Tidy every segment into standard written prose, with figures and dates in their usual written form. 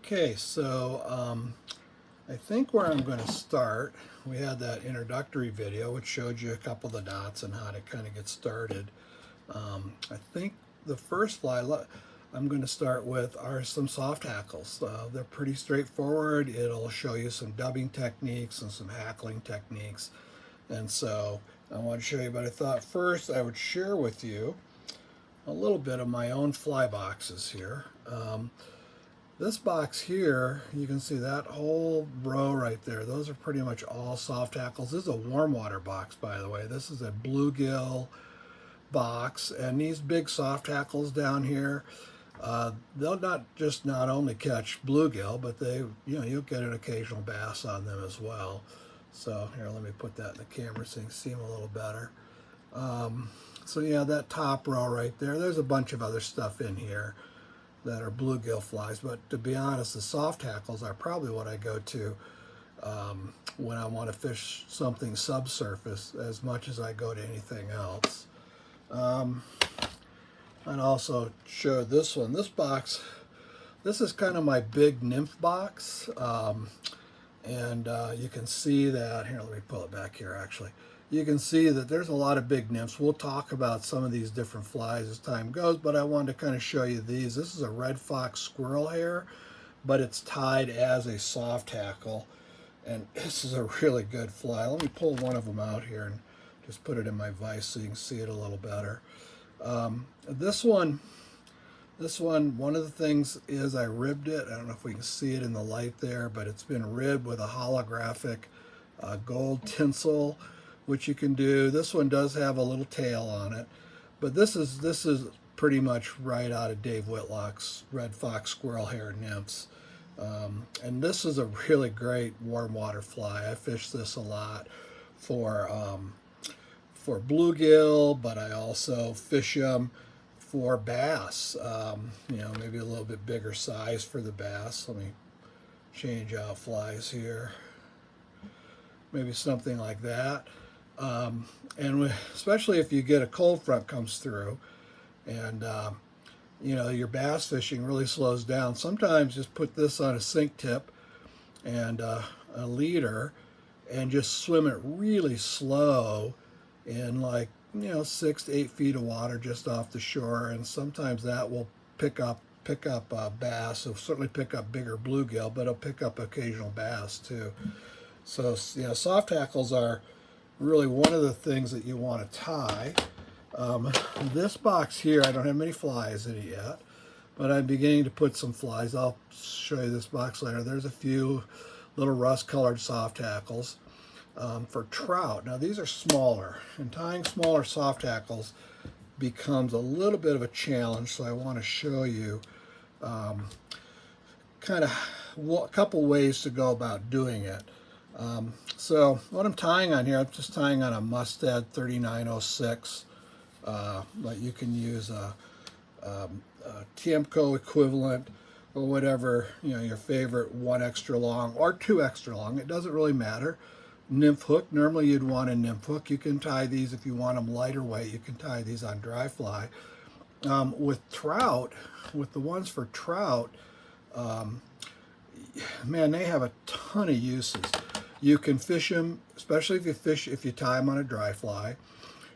Okay, so I think where I'm going to start, we had that introductory video which showed you a couple of the dots and how to kind of get started. I think the first fly I'm going to start with are some soft hackles. They're pretty straightforward. It'll show you some dubbing techniques and some hackling techniques. And so I want to show you, but I thought first I would share with you a little bit of my own fly boxes here. This box here, you can see that whole row right there. Those are pretty much all soft hackles. This is a warm water box, by the way. This is a bluegill box, and these big soft hackles down here, they'll not only catch bluegill, but you'll get an occasional bass on them as well. So here, let me put that in the camera so you can see them a little better. So yeah, that top row right there, there's a bunch of other stuff in here that are bluegill flies, but to be honest, the soft hackles are probably what I go to when I want to fish something subsurface as much as I go to anything else. And also show this one. This box, this is kind of my big nymph box, and you can see that, here, let me pull it back here actually. You can see that there's a lot of big nymphs. We'll talk about some of these different flies as time goes, but I wanted to kind of show you these. This is a red fox squirrel hair, but it's tied as a soft hackle, and this is a really good fly. Let me pull one of them out here and just put it in my vise so you can see it a little better. This one, one of the things is I ribbed it. I don't know if we can see it in the light there, but it's been ribbed with a holographic gold tinsel, which you can do. This one does have a little tail on it, but this is pretty much right out of Dave Whitlock's Red Fox Squirrel Hair Nymphs. And this is a really great warm water fly. I fish this a lot for bluegill, but I also fish them for bass. Maybe a little bit bigger size for the bass. Let me change out flies here. Maybe something like that. And especially if you get a cold front comes through and your bass fishing really slows down, sometimes just put this on a sink tip and a leader and just swim it really slow in 6 to 8 feet of water just off the shore, and sometimes that will pick up bass. It'll certainly pick up bigger bluegill, but it'll pick up occasional bass too. So soft hackles are really one of the things that you want to tie. This box here, I don't have many flies in it yet, but I'm beginning to put some flies. I'll show you this box later. There's a few little rust-colored soft hackles for trout. Now these are smaller, and tying smaller soft hackles becomes a little bit of a challenge, so I want to show you kind of a couple ways to go about doing it. So what I'm tying on here, I'm just tying on a Mustad 3906, but you can use a Tiemco equivalent or whatever, your favorite, 1 extra long or 2 extra long. It doesn't really matter. Nymph hook, normally you'd want a nymph hook. You can tie these if you want them lighter weight. You can tie these on dry fly. With trout, with the ones for trout, man, they have a ton of uses. You can fish them, especially if you tie them on a dry fly.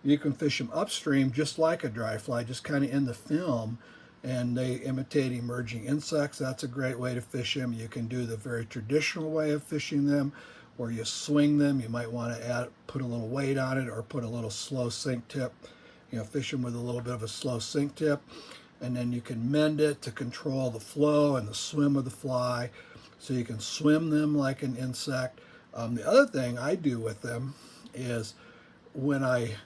You can fish them upstream just like a dry fly, just kind of in the film, and they imitate emerging insects. That's a great way to fish them. You can do the very traditional way of fishing them, where you swing them. You might want to put a little weight on it or put a little slow sink tip. Fish them with a little bit of a slow sink tip, and then you can mend it to control the flow and the swim of the fly, so you can swim them like an insect. The other thing I do with them is when I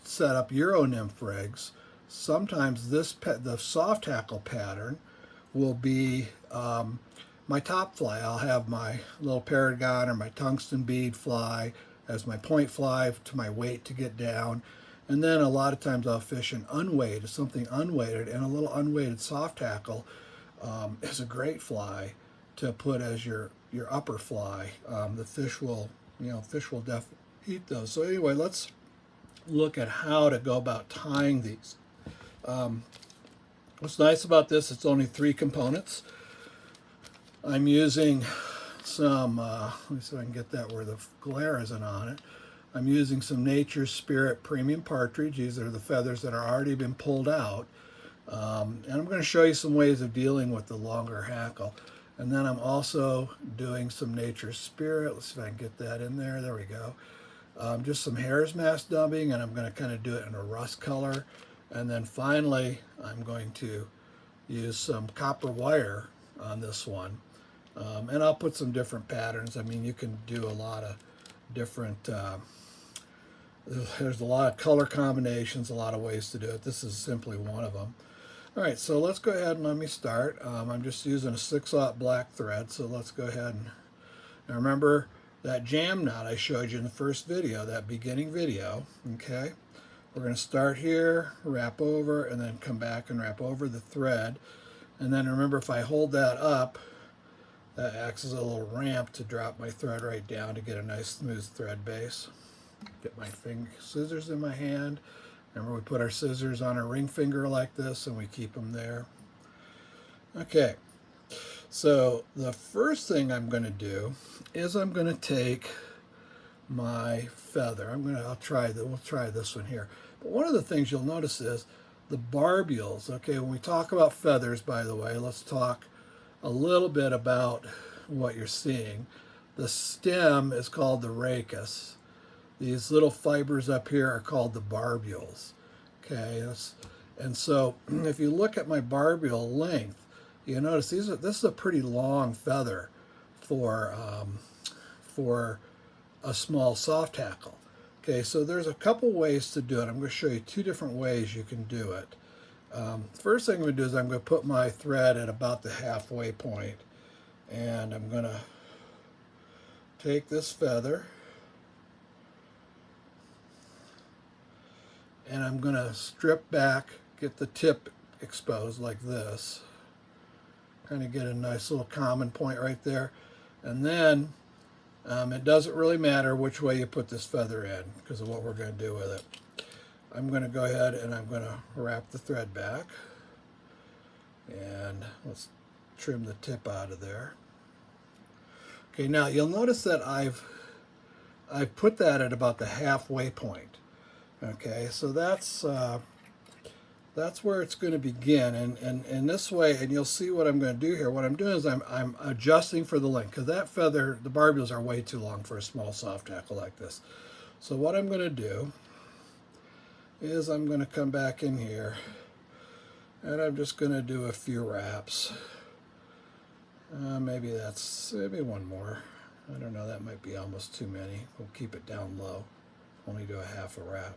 set up Euro nymph rigs, sometimes the soft hackle pattern will be my top fly. I'll have my little paragon or my tungsten bead fly as my point fly to my weight to get down. And then a lot of times I'll fish an unweighted, something unweighted, and a little unweighted soft hackle is a great fly to put as your upper fly. The fish will definitely eat those. So anyway, let's look at how to go about tying these. What's nice about this, it's only 3 components. I'm using some, let me see if I can get that where the glare isn't on it. I'm using some Nature's Spirit Premium Partridge. These are the feathers that are already been pulled out. And I'm going to show you some ways of dealing with the longer hackle. And then I'm also doing some Nature's Spirit. Let's see if I can get that in there. There we go. Just some hare's mask dubbing, and I'm going to kind of do it in a rust color. And then finally, I'm going to use some copper wire on this one. And I'll put some different patterns. I mean, you can do a lot of different, there's a lot of color combinations, a lot of ways to do it. This is simply one of them. All right, so let's go ahead and let me start. I'm just using a 6/0 black thread, so let's go ahead and now remember that jam knot I showed you in the first video, that beginning video, okay? We're going to start here, wrap over, and then come back and wrap over the thread. And then remember, if I hold that up, that acts as a little ramp to drop my thread right down to get a nice smooth thread base. Get my scissors in my hand. Remember, we put our scissors on our ring finger like this and we keep them there. Okay, so the first thing I'm going to do is I'm going to take my feather. We'll try this one here. But one of the things you'll notice is the barbules. Okay, when we talk about feathers, by the way, let's talk a little bit about what you're seeing. The stem is called the rachis. These little fibers up here are called the barbules. Okay, and so if you look at my barbule length, you notice this is a pretty long feather for a small soft hackle. Okay, so there's a couple ways to do it. I'm going to show you two different ways you can do it. First thing I'm going to do is I'm going to put my thread at about the halfway point, and I'm going to take this feather and I'm going to strip back, get the tip exposed like this, kind of get a nice little common point right there. And then it doesn't really matter which way you put this feather in because of what we're going to do with it. I'm going to go ahead and I'm going to wrap the thread back, and let's trim the tip out of there. Okay, now you'll notice that I've put that at about the halfway point. Okay, so that's where it's going to begin, and this way, and you'll see what I'm going to do here. What I'm doing is I'm adjusting for the length, because that feather, the barbules are way too long for a small soft hackle like this. So what I'm going to do is I'm going to come back in here, and I'm just going to do a few wraps. Maybe one more. I don't know, that might be almost too many. We'll keep it down low. Only do a half a wrap.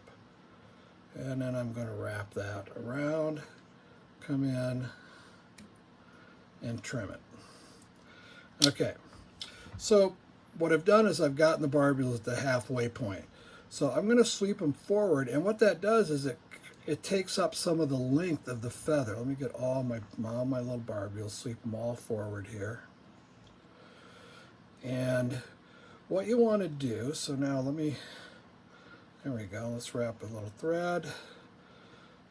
And then I'm going to wrap that around, come in, and trim it. Okay, so what I've done is I've gotten the barbules at the halfway point. So I'm going to sweep them forward, and what that does is it takes up some of the length of the feather. Let me get all my little barbules, sweep them all forward here. And what you want to do, so now there we go, let's wrap a little thread.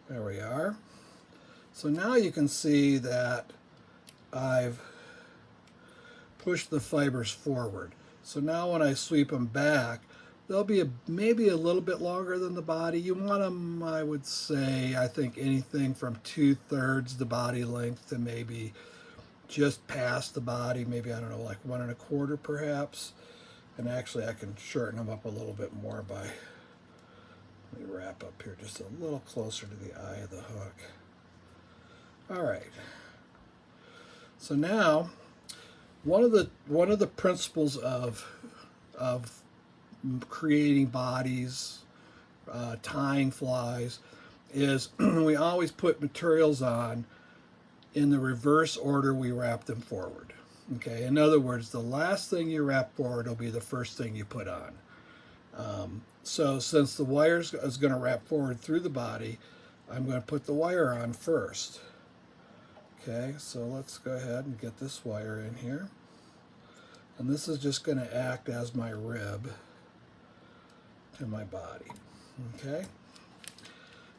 There we are. So now you can see that I've pushed the fibers forward. So now when I sweep them back, they'll be maybe a little bit longer than the body. You want them, I would say, I think anything from 2/3 the body length to maybe just past the body, maybe, I don't know, like 1 1/4 perhaps. And actually I can shorten them up a little bit more by, let me wrap up here just a little closer to the eye of the hook. All right. So now, one of the principles of creating bodies, tying flies, is we always put materials on in the reverse order we wrap them forward. Okay. In other words, the last thing you wrap forward will be the first thing you put on. So since the wire is going to wrap forward through the body, I'm going to put the wire on first. Okay, so let's go ahead and get this wire in here. And this is just going to act as my rib to my body. Okay.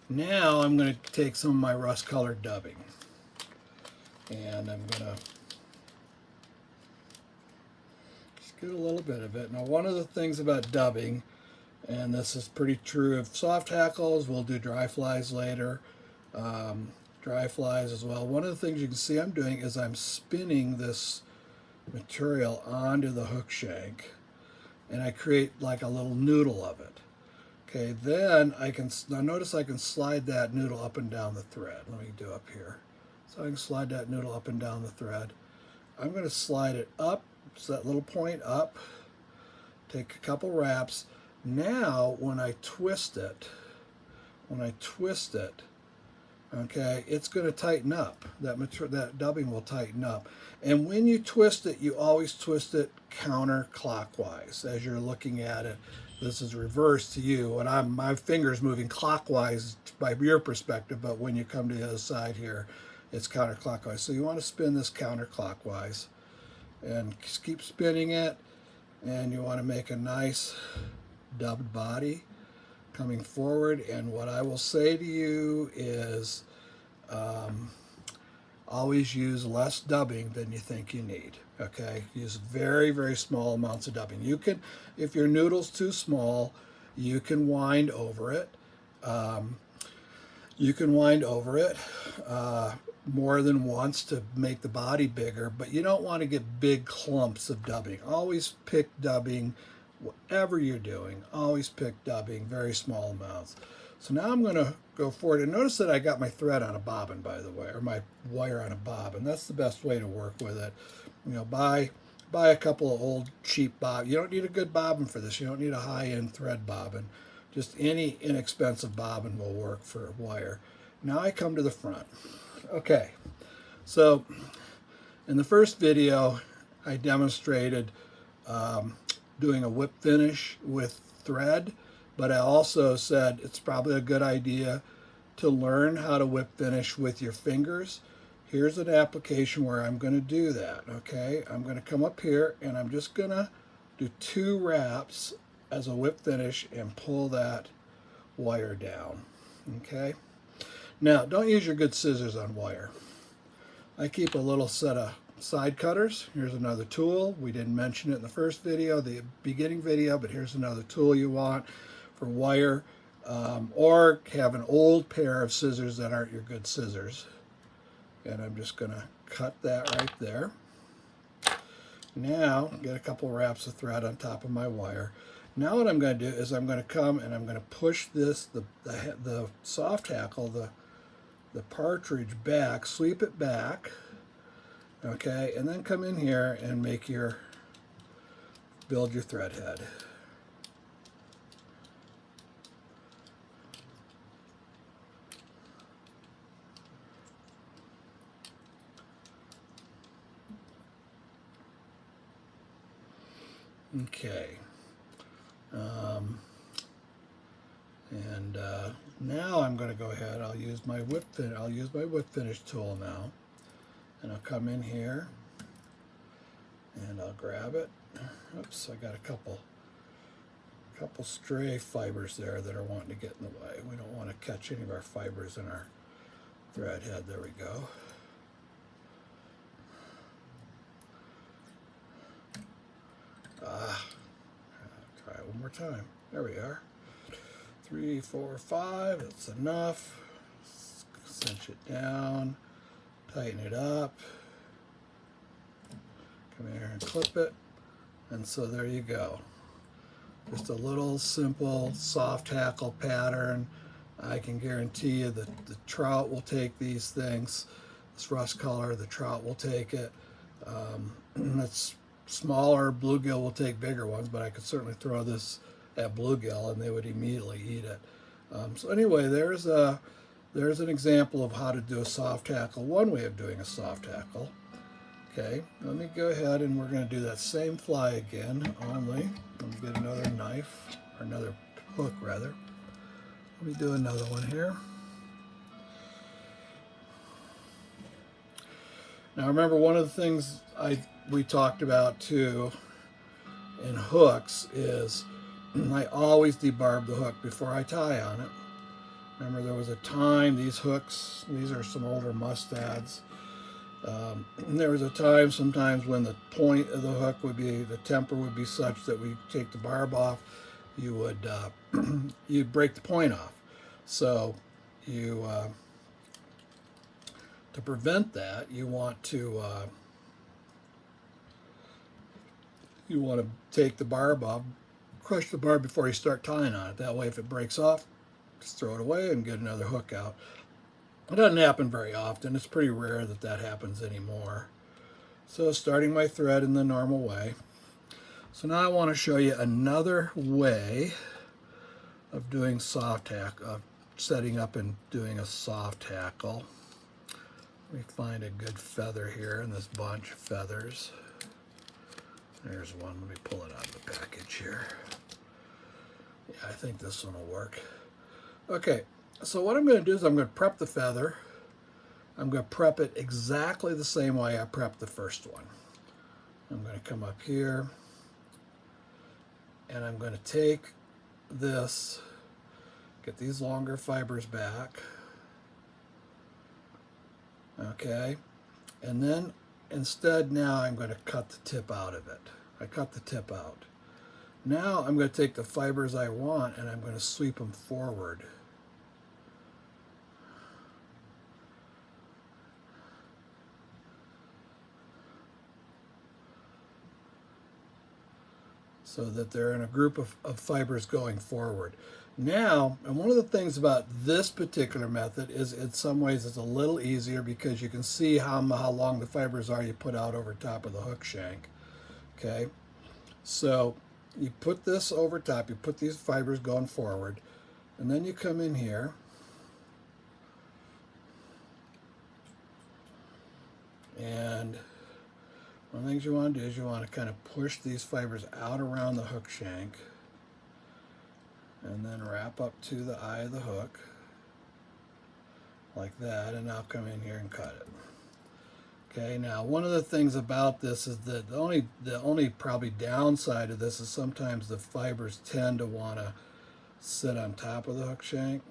Now I'm going to take some of my rust colored dubbing, and I'm going to get a little bit of it. Now, one of the things about dubbing, and this is pretty true of soft hackles, we'll do dry flies later, dry flies as well. One of the things you can see I'm doing is I'm spinning this material onto the hook shank, and I create like a little noodle of it. Okay, then now notice I can slide that noodle up and down the thread. Let me do up here. So I can slide that noodle up and down the thread. I'm going to slide it up, so that little point up, take a couple wraps. Now, when I twist it, okay, it's going to tighten up. That dubbing will tighten up. And when you twist it, you always twist it counterclockwise as you're looking at it. This is reverse to you, and my finger's moving clockwise by your perspective, but when you come to the other side here, it's counterclockwise. So you want to spin this counterclockwise and just keep spinning it, and you want to make a nice dubbed body coming forward. And what I will say to you is always use less dubbing than you think you need. Okay, use very, very small amounts of dubbing. You can, if your noodle's too small, you can wind over it. More than once to make the body bigger, but you don't want to get big clumps of dubbing. Always pick dubbing, whatever you're doing, always pick dubbing, very small amounts. So now I'm going to go forward, and notice that I got my thread on a bobbin, by the way, or my wire on a bobbin. That's the best way to work with it. You know, buy a couple of old cheap bobbins. You don't need a good bobbin for this. You don't need a high-end thread bobbin. Just any inexpensive bobbin will work for wire. Now I come to the front. Okay, so in the first video, I demonstrated doing a whip finish with thread, but I also said it's probably a good idea to learn how to whip finish with your fingers. Here's an application where I'm going to do that, okay? I'm going to come up here, and I'm just going to do 2 wraps as a whip finish and pull that wire down, okay? Now, don't use your good scissors on wire. I keep a little set of side cutters. Here's another tool. We didn't mention it in the first video, the beginning video, but here's another tool you want for wire, or have an old pair of scissors that aren't your good scissors. And I'm just going to cut that right there. Now, get a couple wraps of thread on top of my wire. Now what I'm going to do is I'm going to come and I'm going to push this, the soft hackle, the partridge back, sweep it back, okay, and then come in here and build your thread head. Okay. Now I'm going to go ahead. I'll use my whip finish tool now, and I'll come in here and I'll grab it. Oops, I got a couple stray fibers there that are wanting to get in the way. We don't want to catch any of our fibers in our thread head. There we go. Try it one more time. There we are. 3, 4, 5. That's enough. Cinch it down. Tighten it up. Come here and clip it. And so there you go. Just a little simple soft hackle pattern. I can guarantee you that the trout will take these things. This rust color, the trout will take it. It's smaller bluegill will take bigger ones, but I could certainly throw this at bluegill and they would immediately eat it. So anyway, there's an example of how to do a soft hackle, one way of doing a soft hackle. Okay, let me go ahead and we're going to do that same fly again, only let me get another knife, or another hook rather. Let me do another one here. Now remember, one of the things we talked about too in hooks is I always debarb the hook before I tie on it. Remember, there was a time these hooks, these are some older mustads, There was a time sometimes when the point of the hook would be, the temper would be such that we take the barb off, you would you'd break the point off. So you to prevent that, you want to take the barb off, crush the barb before you start tying on it. That way, if it breaks off, just throw it away and get another hook out. It doesn't happen very often. It's pretty rare that that happens anymore. So starting my thread in the normal way. So now I want to show you another way of doing soft hackle, of setting up and doing a soft hackle. Let me find a good feather here in this bunch of feathers. There's one. Let me pull it out of the package here. Yeah, I think this one will work. Okay, so what I'm going to do is I'm going to prep the feather. I'm going to prep it exactly the same way I prepped the first one. I'm going to come up here and I'm going to take this, get these longer fibers back. Okay, and then instead now I'm going to cut the tip out of it. I cut the tip out. Now I'm going to take the fibers I want and I'm going to sweep them forward. So that they're in a group of fibers going forward. Now, and one of the things about this particular method is in some ways it's a little easier because you can see how long the fibers are you put out over top of the hook shank. Okay, so you put this over top, you put these fibers going forward, and then you come in here and one of the things you want to do is you want to kind of push these fibers out around the hook shank and then wrap up to the eye of the hook like that, and now come in here and cut it. Okay, now one of the things about this is that the only probably downside of this is sometimes the fibers tend to want to sit on top of the hook shank.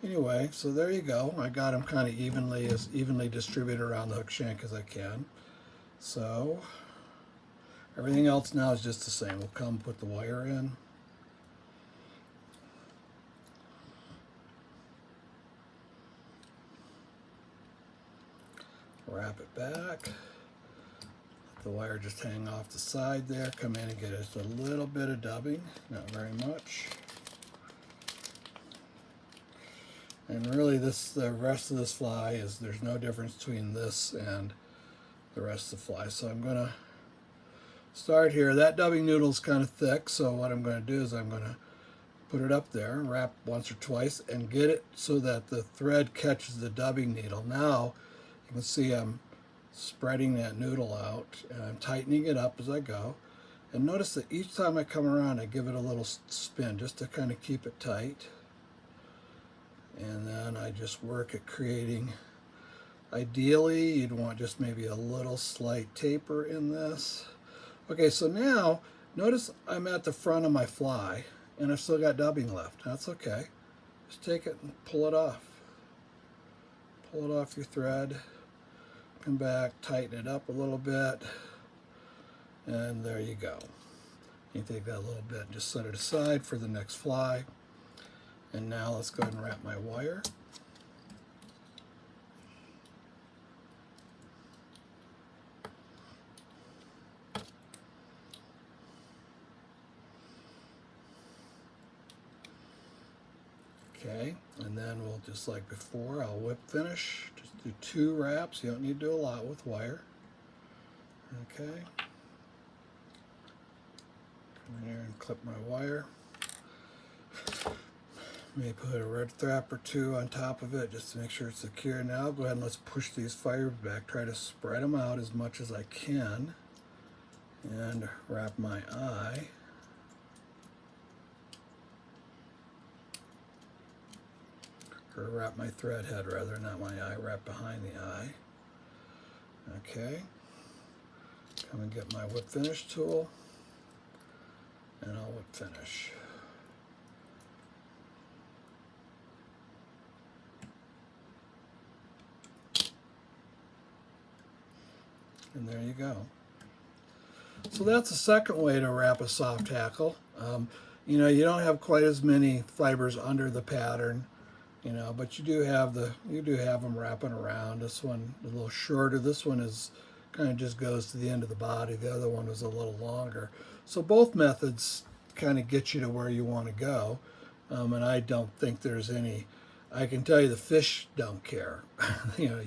Anyway, so there you go. I got them kind of evenly distributed around the hook shank as I can. So everything else now is just the same. We'll come put the wire in. Wrap it back. Let the wire just hang off the side there. Come in and get just a little bit of dubbing, not very much. And really the rest of this fly is, there's no difference between this and the rest of the fly. So I'm going to start here. That dubbing noodle is kind of thick, so what I'm going to do is I'm going to put it up there, wrap once or twice, and get it so that the thread catches the dubbing needle. Now you can see I'm spreading that noodle out and I'm tightening it up as I go. And notice that each time I come around I give it a little spin just to kind of keep it tight. And then I just work at creating, ideally you'd want just maybe a little slight taper in this. Okay, so now notice I'm at the front of my fly and I've still got dubbing left. That's okay. Just take it and pull it off. Pull it off your thread. Come back, tighten it up a little bit, and there you go. You take that a little bit and just set it aside for the next fly. And now let's go ahead and wrap my wire. Okay, and then we'll, just like before, I'll whip finish. Just do 2 wraps. You don't need to do a lot with wire. Okay. Come in here and clip my wire. Maybe put a red strap or 2 on top of it just to make sure it's secure. Now go ahead and let's push these fibers back. Try to spread them out as much as I can. And wrap my eye. Or wrap my thread head rather, not my eye, wrap behind the eye. Okay. Come and get my whip finish tool, and I'll whip finish. And there you go. So that's the second way to wrap a soft hackle. You know, you don't have quite as many fibers under the pattern, you know, but you do have them wrapping around. This one a little shorter. This one is kind of just goes to the end of the body. The other one is a little longer. So both methods kind of get you to where you want to go. And I don't think there's any. I can tell you the fish don't care. You know,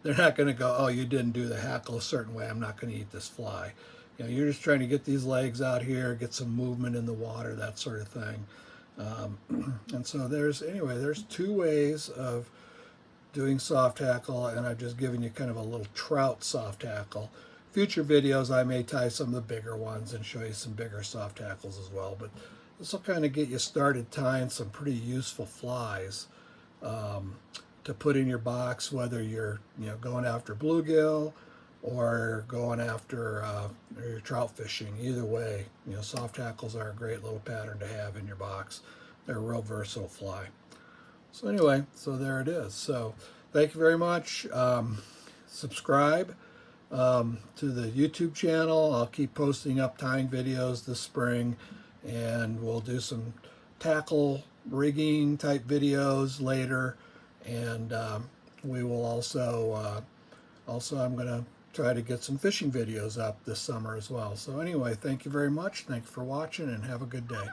they're not going to go, oh, you didn't do the hackle a certain way, I'm not going to eat this fly. You know, you're just trying to get these legs out here, get some movement in the water, that sort of thing. And so there's two ways of doing soft hackle, and I've just given you kind of a little trout soft hackle. Future videos I may tie some of the bigger ones and show you some bigger soft hackles as well, but this will kind of get you started tying some pretty useful flies to put in your box, whether you're going after bluegill or going after or you're trout fishing. Either way, soft hackles are a great little pattern to have in your box. They're a real versatile fly. So anyway, so there it is. So thank you very much. Subscribe to the YouTube channel. I'll keep posting up tying videos this spring, and we'll do some tackle rigging type videos later. And we will also I'm going to try to get some fishing videos up this summer as well. So anyway, thank you very much. Thanks for watching, and have a good day.